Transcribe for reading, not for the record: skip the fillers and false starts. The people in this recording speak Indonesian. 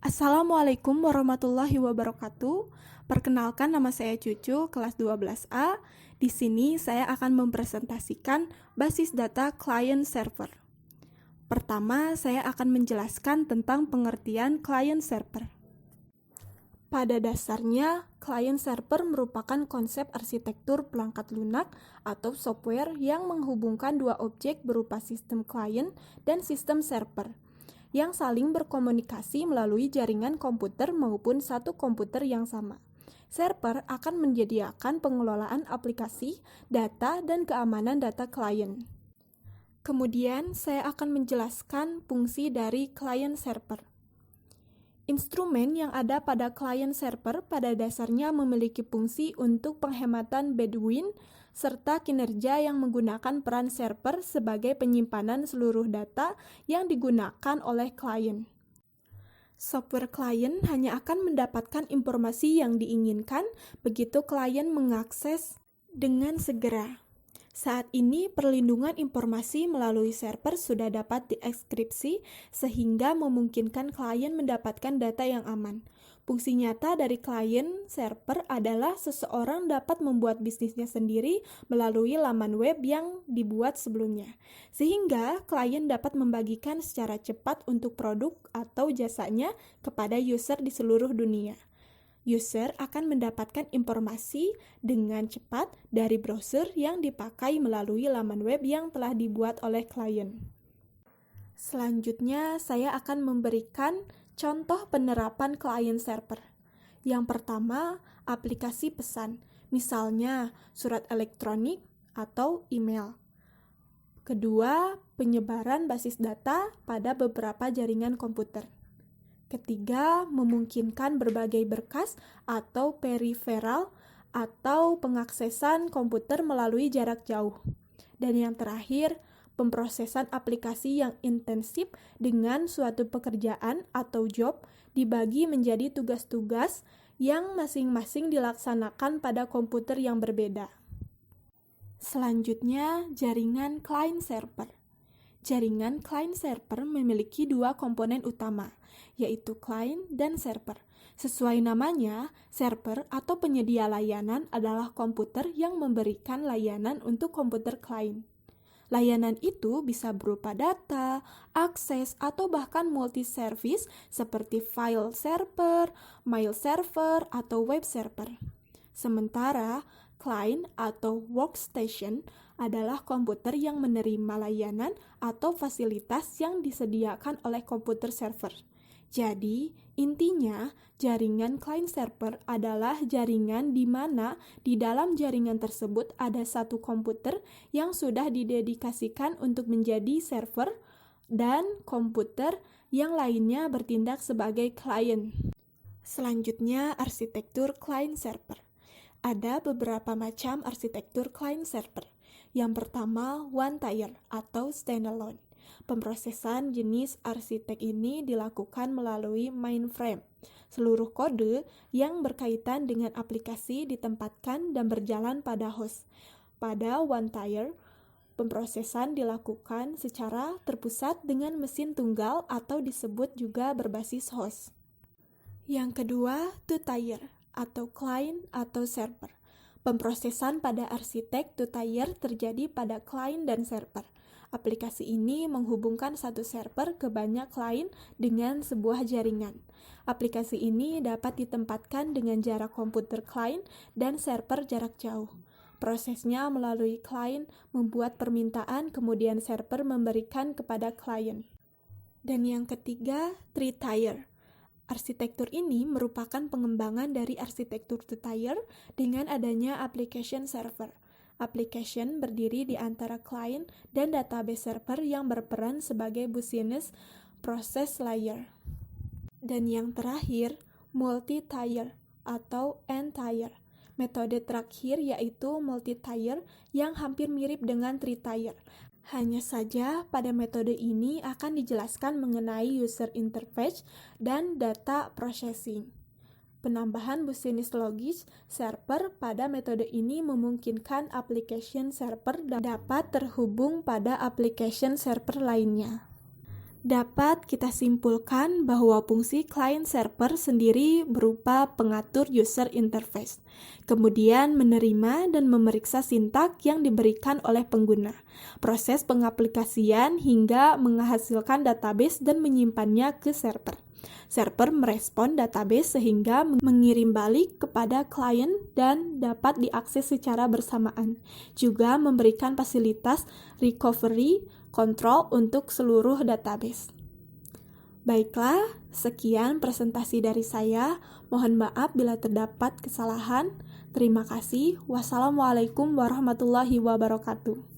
Assalamualaikum warahmatullahi wabarakatuh. Perkenalkan, nama saya Cucu, kelas 12A. Di sini saya akan mempresentasikan basis data client server. Pertama, saya akan menjelaskan tentang pengertian client server. Pada dasarnya, client server merupakan konsep arsitektur perangkat lunak atau software yang menghubungkan dua objek berupa sistem client dan sistem server yang saling berkomunikasi melalui jaringan komputer maupun satu komputer yang sama. Server akan menyediakan pengelolaan aplikasi, data, dan keamanan data klien. Kemudian, saya akan menjelaskan fungsi dari client server. Instrumen yang ada pada client server pada dasarnya memiliki fungsi untuk penghematan bandwidth serta kinerja yang menggunakan peran server sebagai penyimpanan seluruh data yang digunakan oleh klien. Software klien hanya akan mendapatkan informasi yang diinginkan begitu klien mengakses dengan segera. Saat ini, perlindungan informasi melalui server sudah dapat dienkripsi sehingga memungkinkan klien mendapatkan data yang aman. Fungsi nyata dari klien server adalah seseorang dapat membuat bisnisnya sendiri melalui laman web yang dibuat sebelumnya, sehingga klien dapat membagikan secara cepat untuk produk atau jasanya kepada user di seluruh dunia. User akan mendapatkan informasi dengan cepat dari browser yang dipakai melalui laman web yang telah dibuat oleh klien. Selanjutnya, saya akan memberikan contoh penerapan client server. Yang pertama, aplikasi pesan, misalnya surat elektronik atau email. Kedua, penyebaran basis data pada beberapa jaringan komputer. Ketiga, memungkinkan berbagai berkas atau periferal atau pengaksesan komputer melalui jarak jauh. Dan yang terakhir, pemrosesan aplikasi yang intensif dengan suatu pekerjaan atau job dibagi menjadi tugas-tugas yang masing-masing dilaksanakan pada komputer yang berbeda. Selanjutnya, jaringan client server. Jaringan client server memiliki dua komponen utama, yaitu client dan server. Sesuai namanya, server atau penyedia layanan adalah komputer yang memberikan layanan untuk komputer klien. Layanan itu bisa berupa data, akses, atau bahkan multi-service seperti file server, mail server, atau web server. Sementara, client atau workstation adalah komputer yang menerima layanan atau fasilitas yang disediakan oleh komputer server. Jadi, intinya, jaringan client server adalah jaringan di mana di dalam jaringan tersebut ada satu komputer yang sudah didedikasikan untuk menjadi server dan komputer yang lainnya bertindak sebagai klien. Selanjutnya, arsitektur client server. Ada beberapa macam arsitektur client server. Yang pertama, one tier atau standalone. Pemrosesan jenis arsitek ini dilakukan melalui mainframe. Seluruh kode yang berkaitan dengan aplikasi ditempatkan dan berjalan pada host. Pada one tier, pemrosesan dilakukan secara terpusat dengan mesin tunggal atau disebut juga berbasis host. Yang kedua, two tier atau client atau server. Pemrosesan pada arsitek two tier terjadi pada client dan server. Aplikasi ini menghubungkan satu server ke banyak klien dengan sebuah jaringan. Aplikasi ini dapat ditempatkan dengan jarak komputer klien dan server jarak jauh. Prosesnya melalui klien membuat permintaan, kemudian server memberikan kepada klien. Dan yang ketiga, three tier. Arsitektur ini merupakan pengembangan dari arsitektur two tier dengan adanya application server. Application berdiri di antara client dan database server yang berperan sebagai business process layer. Dan yang terakhir, multi-tier atau n-tier. Metode terakhir yaitu multi-tier yang hampir mirip dengan three-tier. Hanya saja pada metode ini akan dijelaskan mengenai user interface dan data processing. Penambahan business logic server pada metode ini memungkinkan application server dapat terhubung pada application server lainnya. Dapat kita simpulkan bahwa fungsi client-server sendiri berupa pengatur user interface, kemudian menerima dan memeriksa sintak yang diberikan oleh pengguna, proses pengaplikasian hingga menghasilkan database dan menyimpannya ke server. Server merespon database sehingga mengirim balik kepada klien dan dapat diakses secara bersamaan. Juga memberikan fasilitas recovery control untuk seluruh database. Baiklah, sekian presentasi dari saya. Mohon maaf bila terdapat kesalahan. Terima kasih. Wassalamualaikum warahmatullahi wabarakatuh.